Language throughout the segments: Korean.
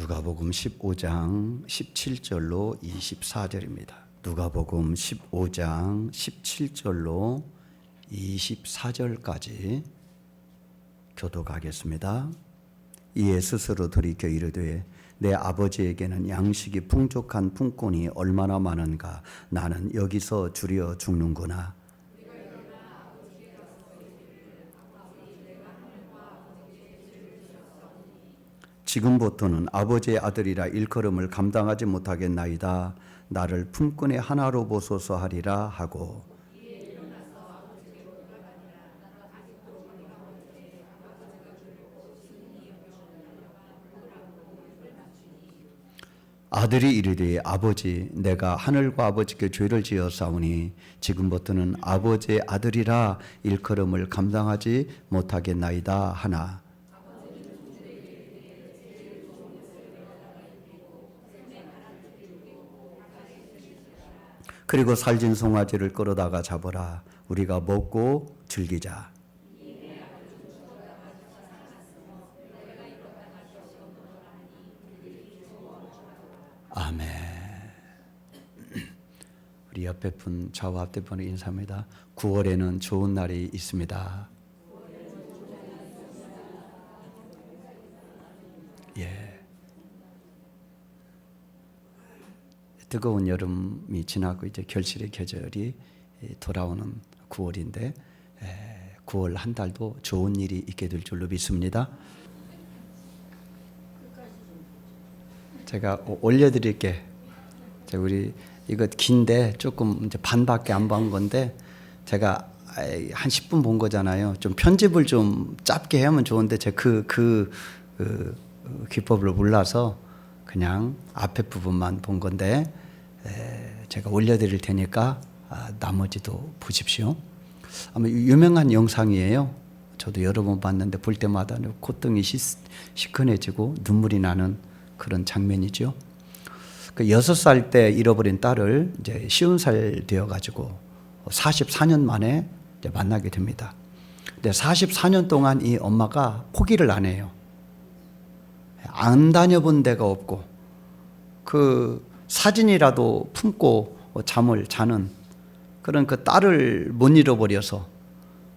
누가복음 15장 17절로 24절입니다. 누가복음 15장 17절로 24절까지 교독하겠습니다. 이에 스스로 돌이켜 이르되 내 아버지에게는 양식이 풍족한 품꾼이 얼마나 많은가. 나는 여기서 주려 죽는구나. 지금부터는 아버지의 아들이라 일컬음을 감당하지 못하겠나이다. 나를 품꾼의 하나로 보소서 하리라 하고, 아들이 이르되 아버지, 내가 하늘과 아버지께 죄를 지었사오니 지금부터는 아버지의 아들이라 일컬음을 감당하지 못하겠나이다 하나, 그리고 살진 송아지를 끌어다가 잡으라. 우리가 먹고 즐기자. 아멘. 우리 옆에 분, 좌우 앞에 분을 인사합니다. 9월에는 좋은 날이 있습니다. 예. 뜨거운 여름이 지나고 이제 결실의 계절이 돌아오는 9월인데 9월 한 달도 좋은 일이 있게 될 줄로 믿습니다. 제가 올려드릴게. 우리 이거 긴데 조금 이제 반밖에 안 본 건데 제가 한 10분 본 거잖아요. 좀 편집을 좀 짧게 하면 좋은데 제가 그 기법을 몰라서 그냥 앞에 부분만 본 건데 제가 올려드릴 테니까 나머지도 보십시오. 아마 유명한 영상이에요. 저도 여러 번 봤는데 볼 때마다 콧등이 시큰해지고 눈물이 나는 그런 장면이죠. 그 6살 때 잃어버린 딸을 이제 50살 되어가지고 44년 만에 이제 만나게 됩니다. 근데 44년 동안 이 엄마가 포기를 안 해요. 안 다녀본 데가 없고 그 사진이라도 품고 잠을 자는 그런 그 딸을 못 잃어버려서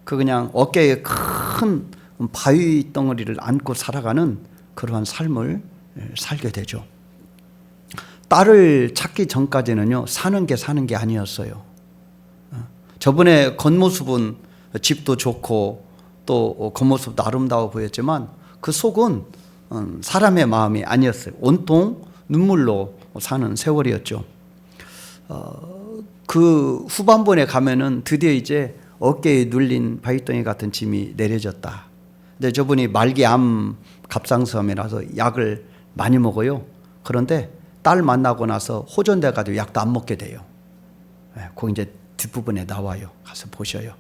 그 그냥 어깨에 큰 바위 덩어리를 안고 살아가는 그러한 삶을 살게 되죠. 딸을 찾기 전까지는요, 사는 게 아니었어요. 저번에 겉모습은 집도 좋고 또 겉모습도 아름다워 보였지만 그 속은 사람의 마음이 아니었어요. 온통 눈물로 사는 세월이었죠. 그 후반부에 가면은 드디어 이제 어깨에 눌린 바위덩이 같은 짐이 내려졌다. 근데 저분이 말기암 갑상선암이라서 약을 많이 먹어요. 그런데 딸 만나고 나서 호전돼 가지고 약도 안 먹게 돼요. 거기 이제 뒷부분에 나와요. 가서 보셔요.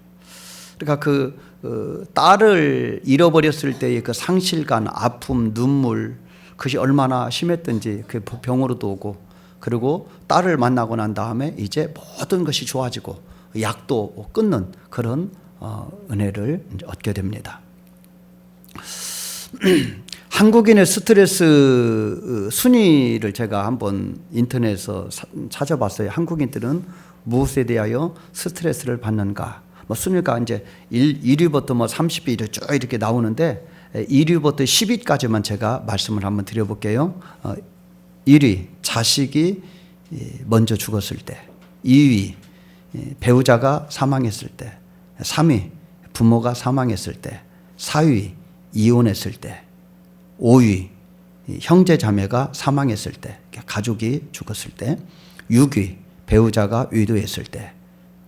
그러니까 그 딸을 잃어버렸을 때의 그 상실감, 아픔, 눈물, 그것이 얼마나 심했던지 그 병으로도 오고, 그리고 딸을 만나고 난 다음에 이제 모든 것이 좋아지고 약도 끊는 그런 은혜를 얻게 됩니다. 한국인의 스트레스 순위를 제가 한번 인터넷에서 찾아봤어요. 한국인들은 무엇에 대하여 스트레스를 받는가? 순위가 이제 1위부터 30위 쭉 이렇게 나오는데 1위부터 10위까지만 제가 말씀을 한번 드려볼게요. 1위, 자식이 먼저 죽었을 때. 2위, 배우자가 사망했을 때. 3위, 부모가 사망했을 때. 4위, 이혼했을 때. 5위, 형제 자매가 사망했을 때. 가족이 죽었을 때. 6위, 배우자가 위도했을 때.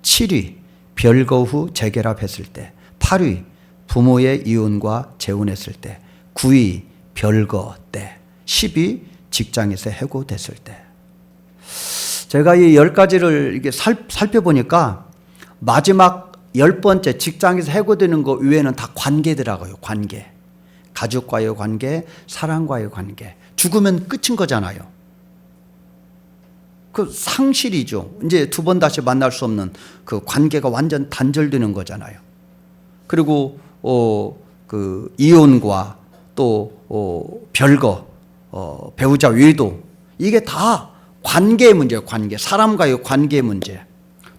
7위, 별거 후 재결합했을 때. 8위, 부모의 이혼과 재혼했을 때. 9위, 별거 때. 10위, 직장에서 해고됐을 때. 제가 이 10가지를 이렇게 살펴보니까 마지막 10번째 직장에서 해고되는 거 외에는 다 관계더라고요. 관계. 가족과의 관계, 사랑과의 관계. 죽으면 끝인 거잖아요. 그 상실이죠. 이제 두 번 다시 만날 수 없는 그 관계가 완전 단절되는 거잖아요. 그리고 그 이혼과 또 별거 배우자 외에도 이게 다 관계의 문제예요. 관계. 사람과의 관계의 문제.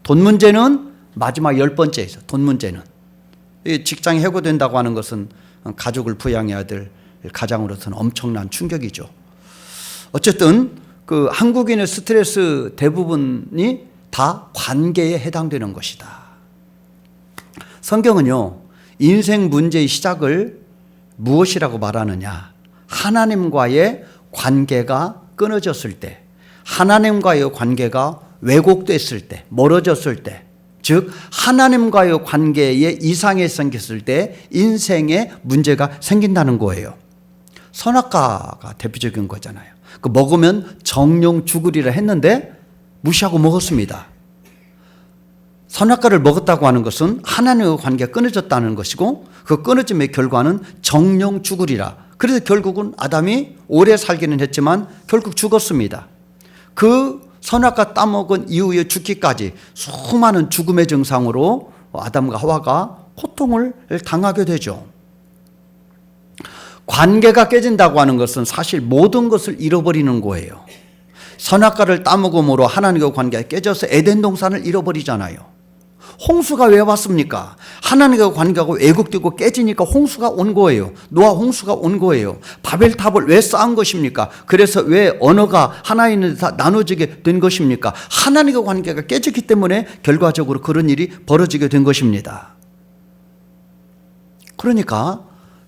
돈 문제는 마지막 10번째에 있어요. 돈 문제는. 직장이 해고된다고 하는 것은 가족을 부양해야 될 가장으로서는 엄청난 충격이죠. 어쨌든 그 한국인의 스트레스 대부분이 다 관계에 해당되는 것이다. 성경은요, 인생 문제의 시작을 무엇이라고 말하느냐? 하나님과의 관계가 끊어졌을 때, 하나님과의 관계가 왜곡됐을 때, 멀어졌을 때, 즉 하나님과의 관계에 이상이 생겼을 때 인생에 문제가 생긴다는 거예요. 선악과가 대표적인 거잖아요. 그 먹으면 정령 죽으리라 했는데 무시하고 먹었습니다. 선악과를 먹었다고 하는 것은 하나님과 관계가 끊어졌다는 것이고, 그 끊어짐의 결과는 정령 죽으리라. 그래서 결국은 아담이 오래 살기는 했지만 결국 죽었습니다. 그 선악과 따먹은 이후에 죽기까지 수많은 죽음의 증상으로 아담과 하와가 고통을 당하게 되죠. 관계가 깨진다고 하는 것은 사실 모든 것을 잃어버리는 거예요. 선악과를 따먹음으로 하나님과 관계가 깨져서 에덴 동산을 잃어버리잖아요. 홍수가 왜 왔습니까? 하나님과 관계가 왜곡되고 깨지니까 홍수가 온 거예요. 노아 홍수가 온 거예요. 바벨탑을 왜 쌓은 것입니까? 그래서 왜 언어가 하나님은 다 나눠지게 된 것입니까? 하나님과 관계가 깨졌기 때문에 결과적으로 그런 일이 벌어지게 된 것입니다. 그러니까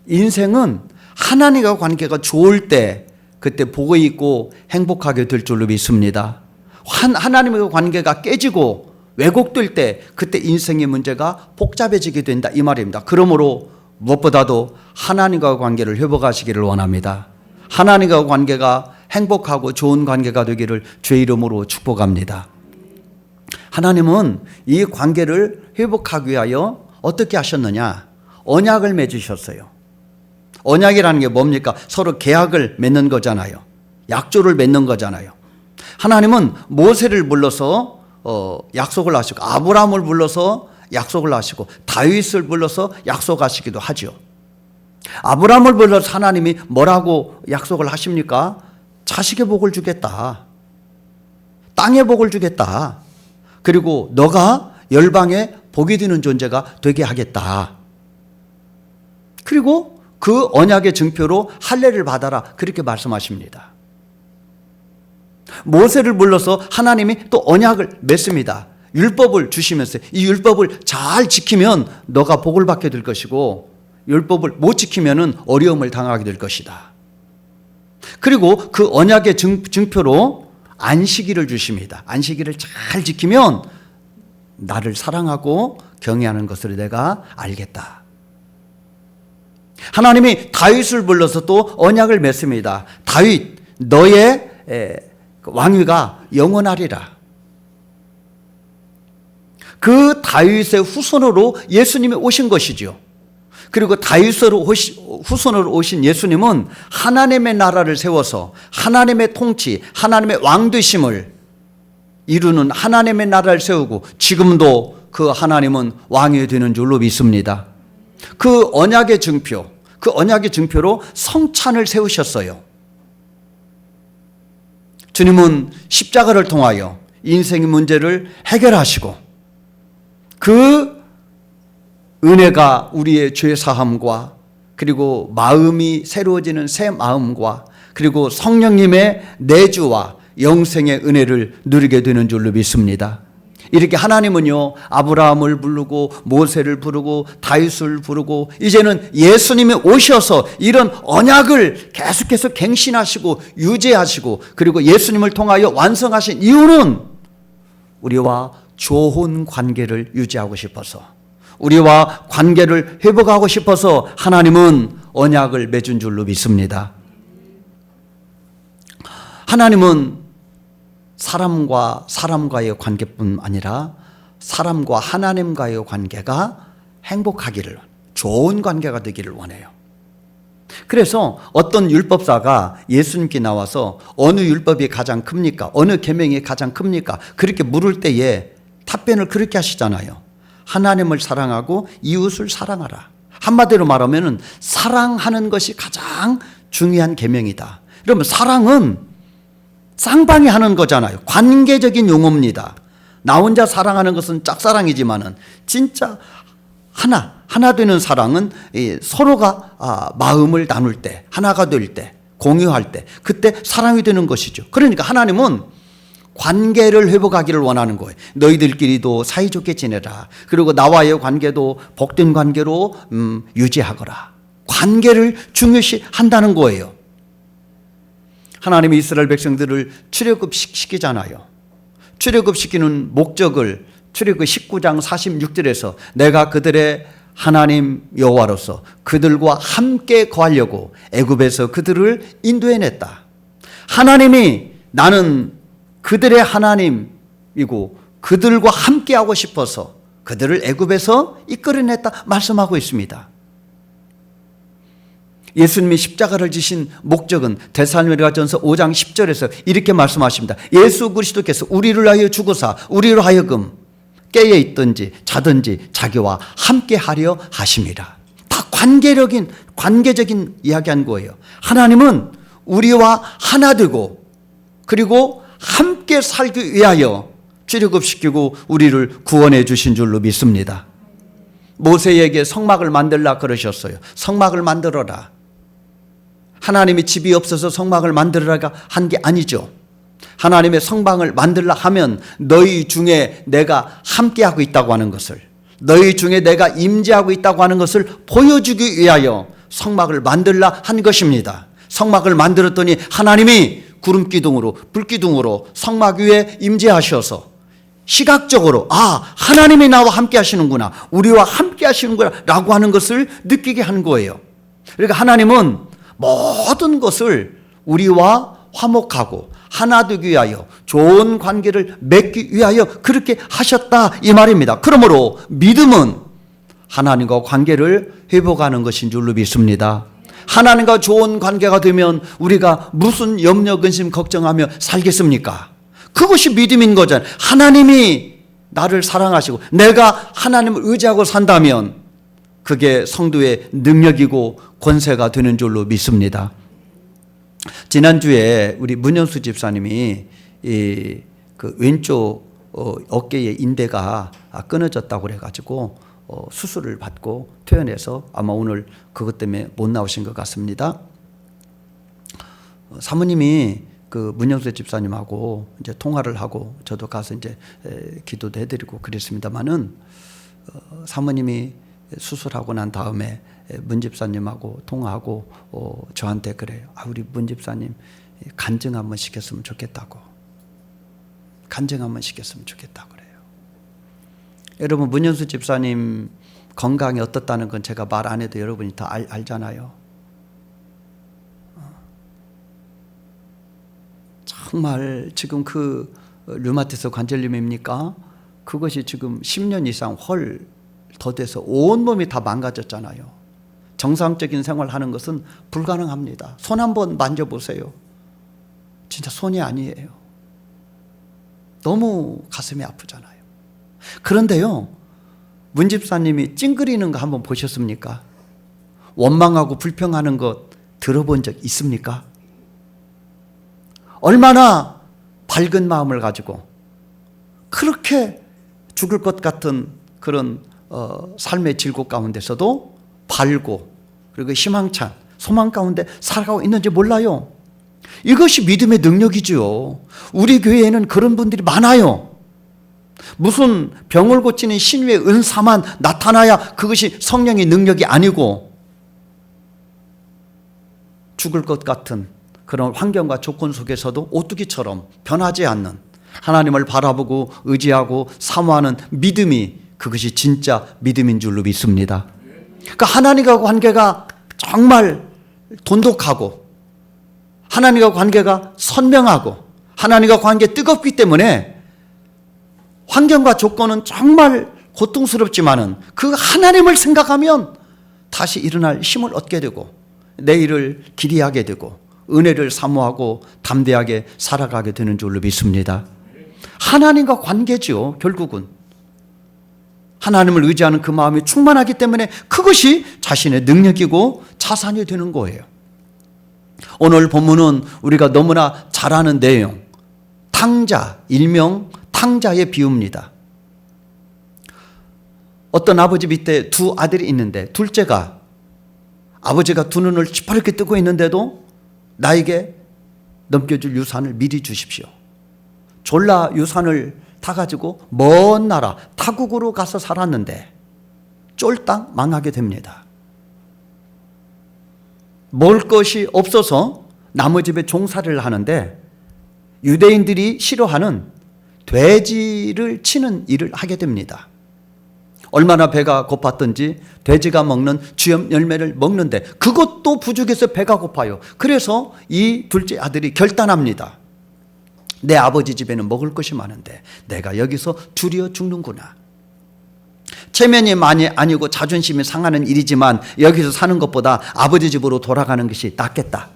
인생은 하나님과 관계가 좋을 때 그때 복이 있고 행복하게 될 줄로 믿습니다. 하나님과 관계가 깨지고 왜곡될 때 그때 인생의 문제가 복잡해지게 된다, 이 말입니다. 그러므로 무엇보다도 하나님과 관계를 회복하시기를 원합니다. 하나님과 관계가 행복하고 좋은 관계가 되기를 주의 이름으로 축복합니다. 하나님은 이 관계를 회복하기 위하여 어떻게 하셨느냐? 언약을 맺으셨어요. 언약이라는 게 뭡니까? 서로 계약을 맺는 거잖아요. 약조를 맺는 거잖아요. 하나님은 모세를 불러서 약속을 하시고, 아브라함을 불러서 약속을 하시고, 다윗을 불러서 약속하시기도 하죠. 아브라함을 불러서 하나님이 뭐라고 약속을 하십니까? 자식의 복을 주겠다. 땅의 복을 주겠다. 그리고 너가 열방에 복이 되는 존재가 되게 하겠다. 그리고 그 언약의 증표로 할례를 받아라, 그렇게 말씀하십니다. 모세를 불러서 하나님이 또 언약을 맺습니다. 율법을 주시면서 이 율법을 잘 지키면 너가 복을 받게 될 것이고, 율법을 못 지키면 어려움을 당하게 될 것이다. 그리고 그 언약의 증표로 안식일을 주십니다. 안식일을 잘 지키면 나를 사랑하고 경외하는 것을 내가 알겠다. 하나님이 다윗을 불러서 또 언약을 맺습니다. 다윗, 너의 왕위가 영원하리라. 그 다윗의 후손으로 예수님이 오신 것이죠. 그리고 다윗으로 후손으로 오신 예수님은 하나님의 나라를 세워서 하나님의 통치, 하나님의 왕 되심을 이루는 하나님의 나라를 세우고, 지금도 그 하나님은 왕이 되는 줄로 믿습니다. 그 언약의 증표, 그 언약의 증표로 성찬을 세우셨어요. 주님은 십자가를 통하여 인생의 문제를 해결하시고, 그 은혜가 우리의 죄 사함과, 그리고 마음이 새로워지는 새 마음과, 그리고 성령님의 내주와 영생의 은혜를 누리게 되는 줄로 믿습니다. 이렇게 하나님은요, 아브라함을 부르고 모세를 부르고 다윗을 부르고, 이제는 예수님이 오셔서 이런 언약을 계속해서 갱신하시고 유지하시고, 그리고 예수님을 통하여 완성하신 이유는 우리와 좋은 관계를 유지하고 싶어서, 우리와 관계를 회복하고 싶어서 하나님은 언약을 맺은 줄로 믿습니다. 하나님은 사람과 사람과의 관계뿐 아니라 사람과 하나님과의 관계가 행복하기를, 좋은 관계가 되기를 원해요. 그래서 어떤 율법사가 예수님께 나와서 어느 율법이 가장 큽니까? 어느 계명이 가장 큽니까? 그렇게 물을 때에 답변을 그렇게 하시잖아요. 하나님을 사랑하고 이웃을 사랑하라. 한마디로 말하면 사랑하는 것이 가장 중요한 계명이다. 그러면 사랑은 쌍방이 하는 거잖아요. 관계적인 용어입니다. 나 혼자 사랑하는 것은 짝사랑이지만은 진짜 하나 되는 사랑은 서로가 마음을 나눌 때, 하나가 될 때, 공유할 때, 그때 사랑이 되는 것이죠. 그러니까 하나님은 관계를 회복하기를 원하는 거예요. 너희들끼리도 사이좋게 지내라. 그리고 나와의 관계도 복된 관계로 유지하거라. 관계를 중요시 한다는 거예요. 하나님이 이스라엘 백성들을 출애굽시키잖아요. 출애굽시키는 목적을 출애굽 19장 46절에서 내가 그들의 하나님 여호와로서 그들과 함께 거하려고 애굽에서 그들을 인도해냈다. 하나님이 나는 그들의 하나님이고 그들과 함께하고 싶어서 그들을 애굽에서 이끌어냈다 말씀하고 있습니다. 예수님이 십자가를 지신 목적은 데살로니가전서 5장 10절에서 이렇게 말씀하십니다. 예수 그리스도께서 우리를 위하여 죽으사 우리로 하여금 깨어 있든지 자든지 자기와 함께하려 하심이라. 다 관계적인 이야기한 거예요. 하나님은 우리와 하나 되고 그리고 함께 살기 위하여 출애굽시키고 우리를 구원해 주신 줄로 믿습니다. 모세에게 성막을 만들라 그러셨어요. 성막을 만들어라. 하나님이 집이 없어서 성막을 만들어라가 한 게 아니죠. 하나님의 성방을 만들라 하면 너희 중에 내가 함께하고 있다고 하는 것을, 너희 중에 내가 임재하고 있다고 하는 것을 보여주기 위하여 성막을 만들라 한 것입니다. 성막을 만들었더니 하나님이 구름기둥으로 불기둥으로 성막 위에 임재하셔서 시각적으로 하나님이 나와 함께 하시는구나, 우리와 함께 하시는구나 라고 하는 것을 느끼게 한 거예요. 그러니까 하나님은 모든 것을 우리와 화목하고 하나 되기 위하여 좋은 관계를 맺기 위하여 그렇게 하셨다 이 말입니다. 그러므로 믿음은 하나님과 관계를 회복하는 것인 줄로 믿습니다. 하나님과 좋은 관계가 되면 우리가 무슨 염려, 근심, 걱정하며 살겠습니까? 그것이 믿음인 거잖아요. 하나님이 나를 사랑하시고 내가 하나님을 의지하고 산다면 그게 성도의 능력이고 권세가 되는 줄로 믿습니다. 지난주에 우리 문현수 집사님이 그 왼쪽 어깨의 인대가 끊어졌다고 그래가지고 수술을 받고 퇴원해서 아마 오늘 그것 때문에 못 나오신 것 같습니다. 사모님이 그 문영수 집사님하고 이제 통화를 하고 저도 가서 이제 기도도 해드리고 그랬습니다만은 사모님이 수술하고 난 다음에 문 집사님하고 통화하고 저한테 그래요. 우리 문 집사님 간증 한번 시켰으면 좋겠다고. 간증 한번 시켰으면 좋겠다고 그래요. 여러분 문현수 집사님 건강이 어떻다는 건 제가 말 안 해도 여러분이 다 알잖아요. 정말 지금 그 류마티스 관절염입니까? 그것이 지금 10년 이상 더 돼서 온몸이 다 망가졌잖아요. 정상적인 생활하는 것은 불가능합니다. 손 한번 만져보세요. 진짜 손이 아니에요. 너무 가슴이 아프잖아요. 그런데요, 문 집사님이 찡그리는 거 한번 보셨습니까? 원망하고 불평하는 것 들어본 적 있습니까? 얼마나 밝은 마음을 가지고 그렇게 죽을 것 같은 그런 삶의 질곡 가운데서도 밝고 그리고 희망찬 소망 가운데 살아가고 있는지 몰라요. 이것이 믿음의 능력이죠. 우리 교회에는 그런 분들이 많아요. 무슨 병을 고치는 신유의 은사만 나타나야 그것이 성령의 능력이 아니고 죽을 것 같은 그런 환경과 조건 속에서도 오뚜기처럼 변하지 않는 하나님을 바라보고 의지하고 사모하는 믿음이 그것이 진짜 믿음인 줄로 믿습니다. 그러니까 하나님과 관계가 정말 돈독하고 하나님과 관계가 선명하고 하나님과 관계 뜨겁기 때문에 환경과 조건은 정말 고통스럽지만은 그 하나님을 생각하면 다시 일어날 힘을 얻게 되고 내일을 기대하게 되고 은혜를 사모하고 담대하게 살아가게 되는 줄로 믿습니다. 하나님과 관계죠. 결국은 하나님을 의지하는 그 마음이 충만하기 때문에 그것이 자신의 능력이고 자산이 되는 거예요. 오늘 본문은 우리가 너무나 잘 아는 내용, 탕자, 일명 탕자의 비유입니다. 어떤 아버지 밑에 두 아들이 있는데 둘째가 아버지가 두 눈을 시퍼렇게 뜨고 있는데도 나에게 넘겨줄 유산을 미리 주십시오. 졸라 유산을 타가지고 먼 나라 타국으로 가서 살았는데 쫄딱 망하게 됩니다. 먹을 것이 없어서 남의 집에 종살이를 하는데 유대인들이 싫어하는 돼지를 치는 일을 하게 됩니다. 얼마나 배가 고팠던지 돼지가 먹는 쥐염 열매를 먹는데 그것도 부족해서 배가 고파요. 그래서 이 둘째 아들이 결단합니다. 내 아버지 집에는 먹을 것이 많은데 내가 여기서 줄여 죽는구나. 체면이 많이 아니고 자존심이 상하는 일이지만 여기서 사는 것보다 아버지 집으로 돌아가는 것이 낫겠다.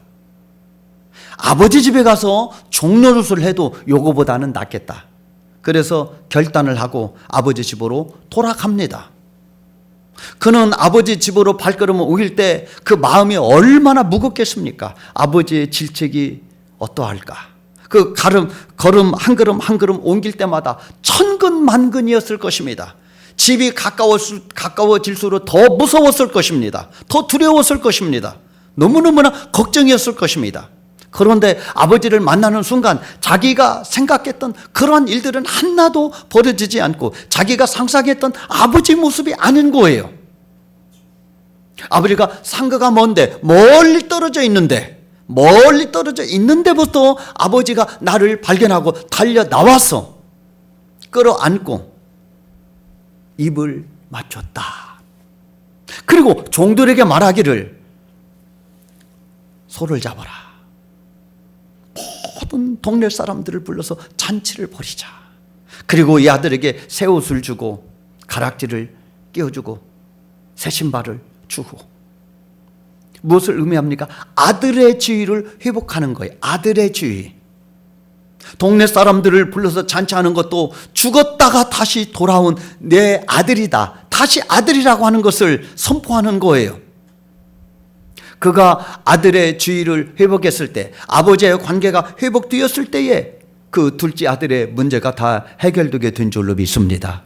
아버지 집에 가서 종노릇을 해도 요거보다는 낫겠다. 그래서 결단을 하고 아버지 집으로 돌아갑니다. 그는 아버지 집으로 발걸음을 옮길 때 그 마음이 얼마나 무겁겠습니까? 아버지의 질책이 어떠할까? 그 걸음 한 걸음 한 걸음 옮길 때마다 천근만근이었을 것입니다. 집이 가까워질수록 더 무서웠을 것입니다. 더 두려웠을 것입니다. 너무너무나 걱정이었을 것입니다. 그런데 아버지를 만나는 순간 자기가 생각했던 그러한 일들은 하나도 벌어지지 않고 자기가 상상했던 아버지 모습이 아닌 거예요. 아버지가 상가가 먼데 멀리 떨어져 있는데부터 아버지가 나를 발견하고 달려 나와서 끌어안고 입을 맞췄다. 그리고 종들에게 말하기를 소를 잡아라. 모든 동네 사람들을 불러서 잔치를 벌이자. 그리고 이 아들에게 새 옷을 주고 가락지를 끼워주고 새 신발을 주고. 무엇을 의미합니까? 아들의 지위를 회복하는 거예요. 아들의 지위. 동네 사람들을 불러서 잔치하는 것도 죽었다가 다시 돌아온 내 아들이다. 다시 아들이라고 하는 것을 선포하는 거예요. 그가 아들의 지위를 회복했을 때, 아버지의 관계가 회복되었을 때에 그 둘째 아들의 문제가 다 해결되게 된 줄로 믿습니다.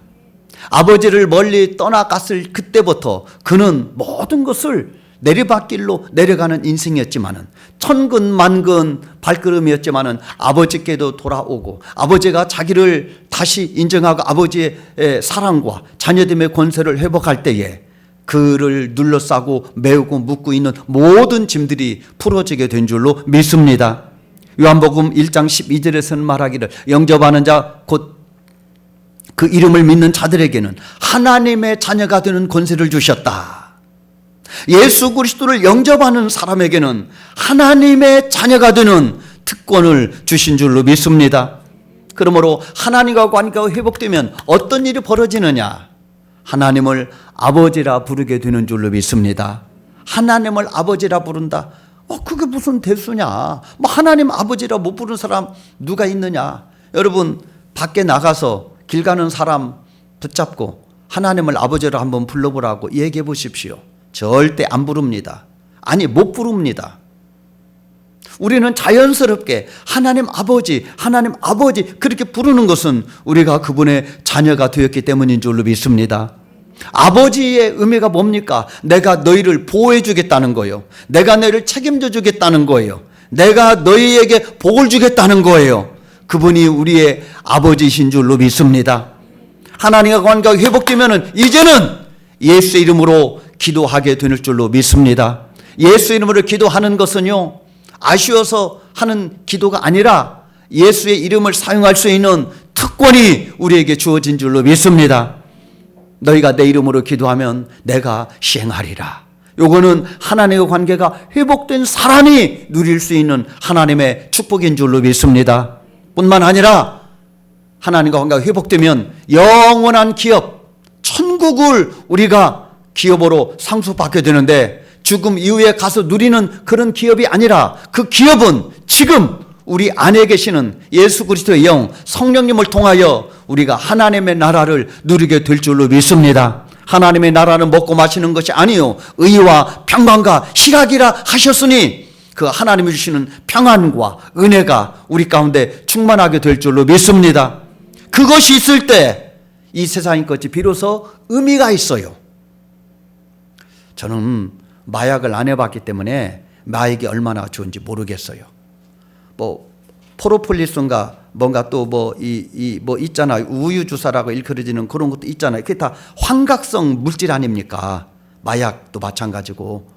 아버지를 멀리 떠나갔을 그때부터 그는 모든 것을 내리막길로 내려가는 인생이었지만은 천근만근 발걸음이었지만은 아버지께도 돌아오고 아버지가 자기를 다시 인정하고 아버지의 사랑과 자녀됨의 권세를 회복할 때에 그를 둘러싸고 메우고 묶고 있는 모든 짐들이 풀어지게 된 줄로 믿습니다. 요한복음 1장 12절에서는 말하기를 영접하는 자 곧 그 이름을 믿는 자들에게는 하나님의 자녀가 되는 권세를 주셨다. 예수 그리스도를 영접하는 사람에게는 하나님의 자녀가 되는 특권을 주신 줄로 믿습니다. 그러므로 하나님과 관계가 회복되면 어떤 일이 벌어지느냐? 하나님을 아버지라 부르게 되는 줄로 믿습니다. 하나님을 아버지라 부른다? 그게 무슨 대수냐? 하나님 아버지라 못 부르는 사람 누가 있느냐? 여러분 밖에 나가서 길 가는 사람 붙잡고 하나님을 아버지로 한번 불러보라고 얘기해 보십시오. 절대 안 부릅니다. 아니 못 부릅니다. 우리는 자연스럽게 하나님 아버지 그렇게 부르는 것은 우리가 그분의 자녀가 되었기 때문인 줄로 믿습니다. 아버지의 의미가 뭡니까? 내가 너희를 보호해 주겠다는 거예요. 내가 너희를 책임져 주겠다는 거예요. 내가 너희에게 복을 주겠다는 거예요. 그분이 우리의 아버지이신 줄로 믿습니다. 하나님과 관계가 회복되면 이제는 예수의 이름으로 기도하게 될 줄로 믿습니다. 예수 이름으로 기도하는 것은요, 아쉬워서 하는 기도가 아니라 예수의 이름을 사용할 수 있는 특권이 우리에게 주어진 줄로 믿습니다. 너희가 내 이름으로 기도하면 내가 시행하리라. 요거는 하나님의 관계가 회복된 사람이 누릴 수 있는 하나님의 축복인 줄로 믿습니다. 뿐만 아니라 하나님과 관계가 회복되면 영원한 기업, 천국을 우리가 기업으로 상속받게 되는데 죽음 이후에 가서 누리는 그런 기업이 아니라 그 기업은 지금 우리 안에 계시는 예수 그리스도의 영, 성령님을 통하여 우리가 하나님의 나라를 누리게 될 줄로 믿습니다. 하나님의 나라는 먹고 마시는 것이 아니요 의와 평강과 희락이라 하셨으니 그 하나님이 주시는 평안과 은혜가 우리 가운데 충만하게 될 줄로 믿습니다. 그것이 있을 때 이 세상의 것이 비로소 의미가 있어요. 저는 마약을 안 해봤기 때문에 마약이 얼마나 좋은지 모르겠어요. 뭐 프로폴리스인가 뭔가 또 뭐 있잖아요. 우유 주사라고 일컬어지는 그런 것도 있잖아요. 그게 다 환각성 물질 아닙니까? 마약도 마찬가지고.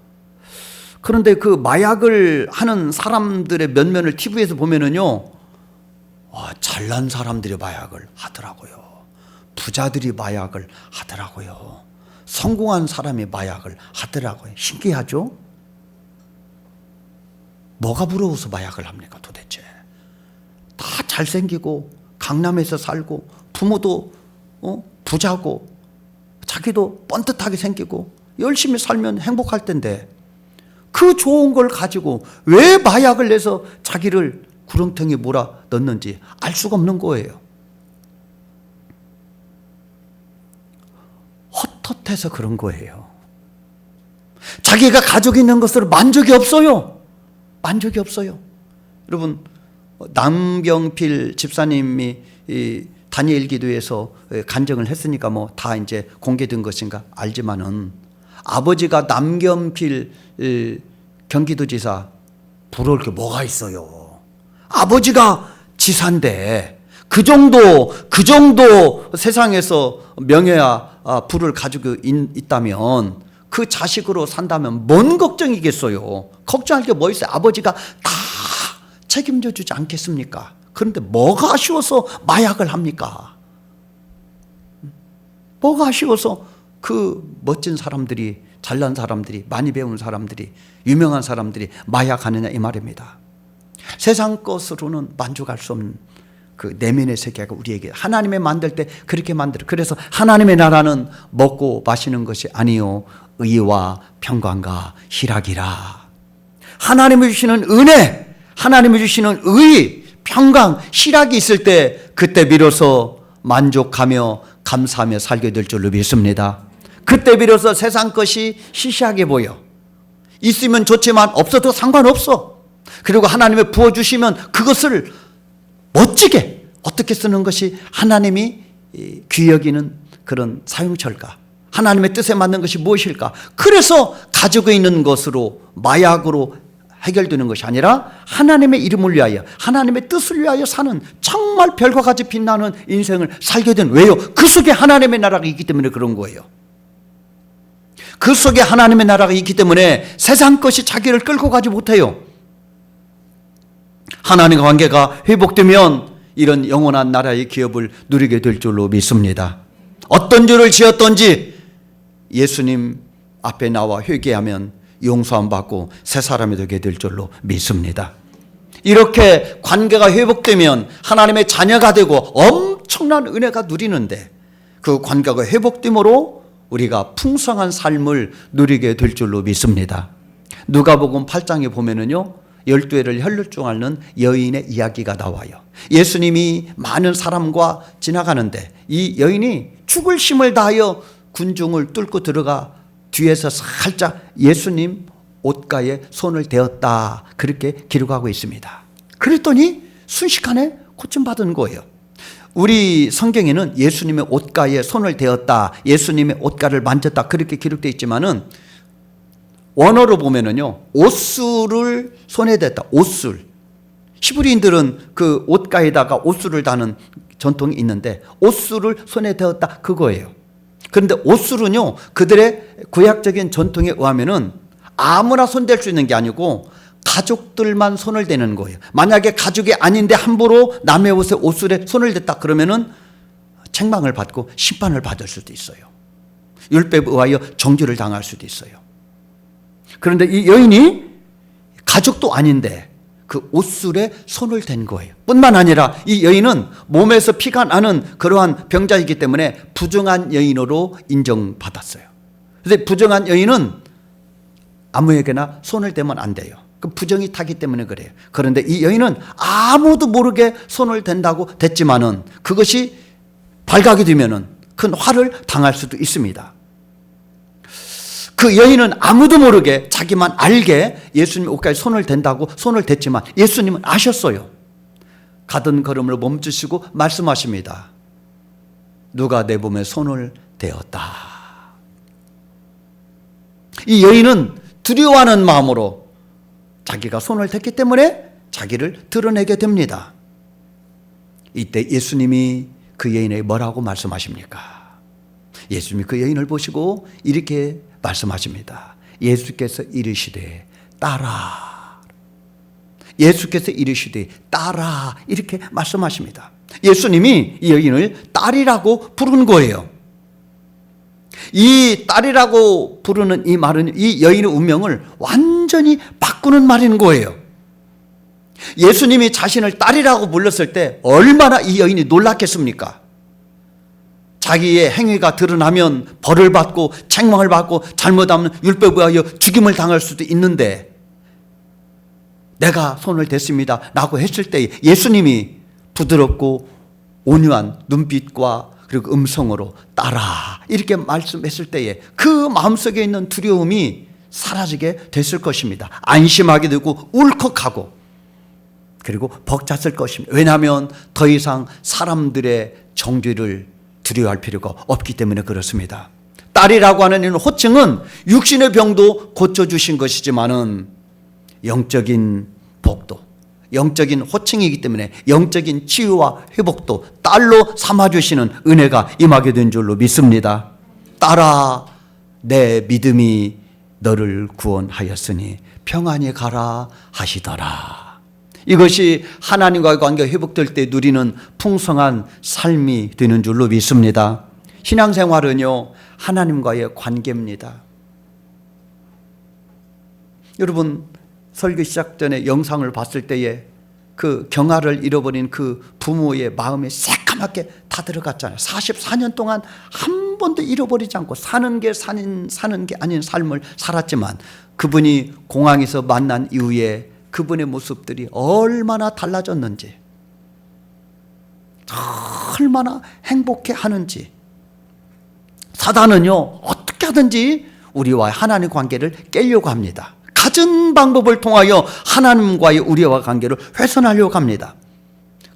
그런데 그 마약을 하는 사람들의 면면을 TV에서 보면은요, 잘난 사람들이 마약을 하더라고요. 부자들이 마약을 하더라고요. 성공한 사람이 마약을 하더라고요. 신기하죠? 뭐가 부러워서 마약을 합니까 도대체? 다 잘생기고 강남에서 살고 부모도 부자고 자기도 뻔듯하게 생기고 열심히 살면 행복할 텐데 그 좋은 걸 가지고 왜 마약을 내서 자기를 구렁텅이에 몰아 넣는지 알 수가 없는 거예요. 헛헛해서 그런 거예요. 자기가 가지고 있는 것으로 만족이 없어요. 만족이 없어요. 여러분, 남경필 집사님이 이 다니엘 기도에서 간증을 했으니까 뭐 다 이제 공개된 것인가 알지만은 아버지가 남경필 경기도지사 부러울 게 뭐가 있어요. 아버지가 지사인데 그 정도 세상에서 명예와 부를 가지고 있다면 그 자식으로 산다면 뭔 걱정이겠어요. 걱정할 게 뭐 있어요. 아버지가 다 책임져 주지 않겠습니까? 그런데 뭐가 아쉬워서 마약을 합니까? 뭐가 아쉬워서 그 멋진 사람들이, 잘난 사람들이, 많이 배운 사람들이, 유명한 사람들이 마약하느냐 이 말입니다. 세상 것으로는 만족할 수 없는 그 내면의 세계가 우리에게 하나님의 만들 때 그렇게 만들어. 그래서 하나님의 나라는 먹고 마시는 것이 아니요 의와 평강과 희락이라. 하나님이 주시는 은혜, 하나님이 주시는 의, 평강, 희락이 있을 때 그때 비로소 만족하며 감사하며 살게 될 줄로 믿습니다. 그때 비로소 세상 것이 시시하게 보여. 있으면 좋지만 없어도 상관없어. 그리고 하나님이 부어주시면 그것을 멋지게 어떻게 쓰는 것이 하나님이 귀히 여기는 그런 사용처일까? 하나님의 뜻에 맞는 것이 무엇일까? 그래서 가지고 있는 것으로 마약으로 해결되는 것이 아니라 하나님의 이름을 위하여 하나님의 뜻을 위하여 사는 정말 별과 같이 빛나는 인생을 살게 된. 왜요? 그 속에 하나님의 나라가 있기 때문에 그런 거예요. 그 속에 하나님의 나라가 있기 때문에 세상 것이 자기를 끌고 가지 못해요. 하나님과 관계가 회복되면 이런 영원한 나라의 기업을 누리게 될 줄로 믿습니다. 어떤 죄를 지었던지 예수님 앞에 나와 회개하면 용서함 받고 새 사람이 되게 될 줄로 믿습니다. 이렇게 관계가 회복되면 하나님의 자녀가 되고 엄청난 은혜가 누리는데 그 관계가 회복됨으로 우리가 풍성한 삶을 누리게 될 줄로 믿습니다. 누가복음 8장에 보면은요, 12회를 혈루증 앓는 여인의 이야기가 나와요. 예수님이 많은 사람과 지나가는데 이 여인이 죽을 힘을 다하여 군중을 뚫고 들어가 뒤에서 살짝 예수님 옷가에 손을 대었다, 그렇게 기록하고 있습니다. 그랬더니 순식간에 고침받은 거예요. 우리 성경에는 예수님의 옷가에 손을 대었다, 예수님의 옷가를 만졌다, 그렇게 기록되어 있지만은 원어로 보면은요, 옷술을 손에 댔다. 옷술. 히브리인들은 그 옷가에다가 옷술을 다는 전통이 있는데 옷술을 손에 대었다, 그거예요. 그런데 옷술은요, 그들의 구약적인 전통에 의하면은 아무나 손댈 수 있는 게 아니고 가족들만 손을 대는 거예요. 만약에 가족이 아닌데 함부로 남의 옷에 옷술에 손을 댔다 그러면은 책망을 받고 심판을 받을 수도 있어요. 율법에 의하여 정죄를 당할 수도 있어요. 그런데 이 여인이 가족도 아닌데 그 옷술에 손을 댄 거예요. 뿐만 아니라 이 여인은 몸에서 피가 나는 그러한 병자이기 때문에 부정한 여인으로 인정받았어요. 그래서 부정한 여인은 아무에게나 손을 대면 안 돼요. 그 부정이 타기 때문에 그래요. 그런데 이 여인은 아무도 모르게 손을 댄다고 됐지만은 그것이 발각이 되면은 큰 화를 당할 수도 있습니다. 그 여인은 아무도 모르게 자기만 알게 예수님 옷가에 손을 댄다고 손을 댔지만 예수님은 아셨어요. 가던 걸음을 멈추시고 말씀하십니다. 누가 내 몸에 손을 대었다. 이 여인은 두려워하는 마음으로 자기가 손을 댔기 때문에 자기를 드러내게 됩니다. 이때 예수님이 그 여인에게 뭐라고 말씀하십니까? 예수님이 그 여인을 보시고 이렇게 말씀하십니다. 예수께서 이르시되 따라. 예수께서 이르시되 따라 이렇게 말씀하십니다. 예수님이 이 여인을 딸이라고 부르는 거예요. 이 딸이라고 부르는 이 말은 이 여인의 운명을 완전히 바꾸는 말인 거예요. 예수님이 자신을 딸이라고 불렀을 때 얼마나 이 여인이 놀랐겠습니까? 자기의 행위가 드러나면 벌을 받고 책망을 받고 잘못하면 율법에 의하여 죽임을 당할 수도 있는데 내가 손을 댔습니다 라고 했을 때 예수님이 부드럽고 온유한 눈빛과 그리고 음성으로 따라 이렇게 말씀했을 때에 그 마음속에 있는 두려움이 사라지게 됐을 것입니다. 안심하게 되고 울컥하고 그리고 벅찼을 것입니다. 왜냐하면 더 이상 사람들의 정죄를 두려워할 필요가 없기 때문에 그렇습니다. 딸이라고 하는 이 호칭은 육신의 병도 고쳐주신 것이지만은 영적인 복도, 영적인 호칭이기 때문에 영적인 치유와 회복도 딸로 삼아주시는 은혜가 임하게 된 줄로 믿습니다. 딸아, 내 믿음이 너를 구원하였으니 평안히 가라 하시더라. 이것이 하나님과의 관계가 회복될 때 누리는 풍성한 삶이 되는 줄로 믿습니다. 신앙생활은요, 하나님과의 관계입니다. 여러분, 설교 시작 전에 영상을 봤을 때에 그 경아를 잃어버린 그 부모의 마음이 새까맣게 다 들어갔잖아요. 44년 동안 한 번도 잃어버리지 않고 사는 게 아닌 삶을 살았지만 그분이 공항에서 만난 이후에 그분의 모습들이 얼마나 달라졌는지, 얼마나 행복해 하는지. 사단은요, 어떻게 하든지 우리와 하나님 관계를 깨려고 합니다. 갖은 방법을 통하여 하나님과의 우리와 관계를 훼손하려고 합니다.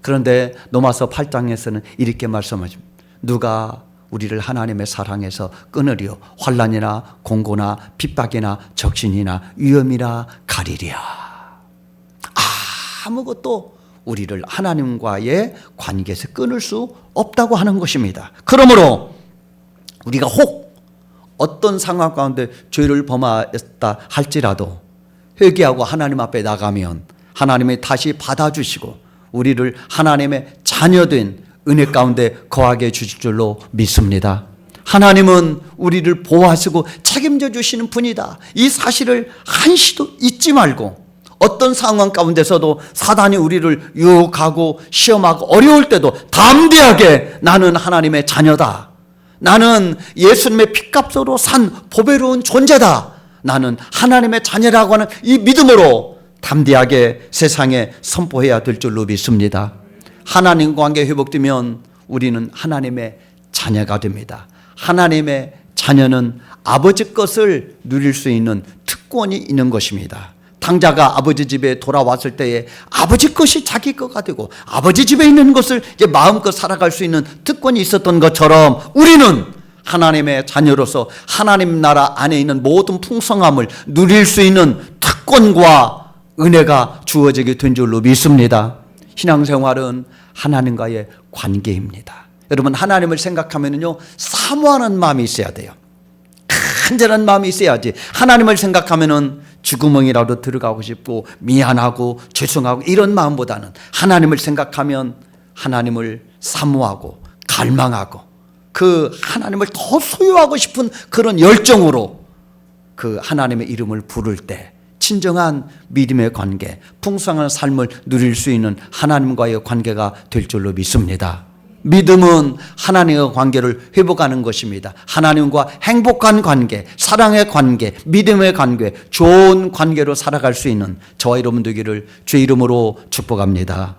그런데 로마서 8장에서는 이렇게 말씀하십니다. 누가 우리를 하나님의 사랑에서 끊으리요? 환난이나 공고나 핍박이나 적신이나 위험이나 가리랴. 아무것도 우리를 하나님과의 관계에서 끊을 수 없다고 하는 것입니다. 그러므로 우리가 혹 어떤 상황 가운데 죄를 범하였다 할지라도 회개하고 하나님 앞에 나가면 하나님이 다시 받아주시고 우리를 하나님의 자녀된 은혜 가운데 거하게 해주실 줄로 믿습니다. 하나님은 우리를 보호하시고 책임져 주시는 분이다. 이 사실을 한시도 잊지 말고 어떤 상황 가운데서도 사단이 우리를 유혹하고 시험하고 어려울 때도 담대하게 나는 하나님의 자녀다. 나는 예수님의 피값으로 산 보배로운 존재다. 나는 하나님의 자녀라고 하는 이 믿음으로 담대하게 세상에 선포해야 될 줄로 믿습니다. 하나님 관계 회복되면 우리는 하나님의 자녀가 됩니다. 하나님의 자녀는 아버지 것을 누릴 수 있는 특권이 있는 것입니다. 탕자가 아버지 집에 돌아왔을 때에 아버지 것이 자기 것가 되고 아버지 집에 있는 것을 이제 마음껏 살아갈 수 있는 특권이 있었던 것처럼 우리는 하나님의 자녀로서 하나님 나라 안에 있는 모든 풍성함을 누릴 수 있는 특권과 은혜가 주어지게 된 줄로 믿습니다. 신앙생활은 하나님과의 관계입니다. 여러분, 하나님을 생각하면요, 사모하는 마음이 있어야 돼요. 간절한 마음이 있어야지. 하나님을 생각하면은 쥐구멍이라도 들어가고 싶고 미안하고 죄송하고 이런 마음보다는 하나님을 생각하면 하나님을 사모하고 갈망하고 그 하나님을 더 소유하고 싶은 그런 열정으로 그 하나님의 이름을 부를 때 진정한 믿음의 관계, 풍성한 삶을 누릴 수 있는 하나님과의 관계가 될 줄로 믿습니다. 믿음은 하나님과 관계를 회복하는 것입니다. 하나님과 행복한 관계, 사랑의 관계, 믿음의 관계, 좋은 관계로 살아갈 수 있는 저와 여러분 되기를 주의 이름으로 축복합니다.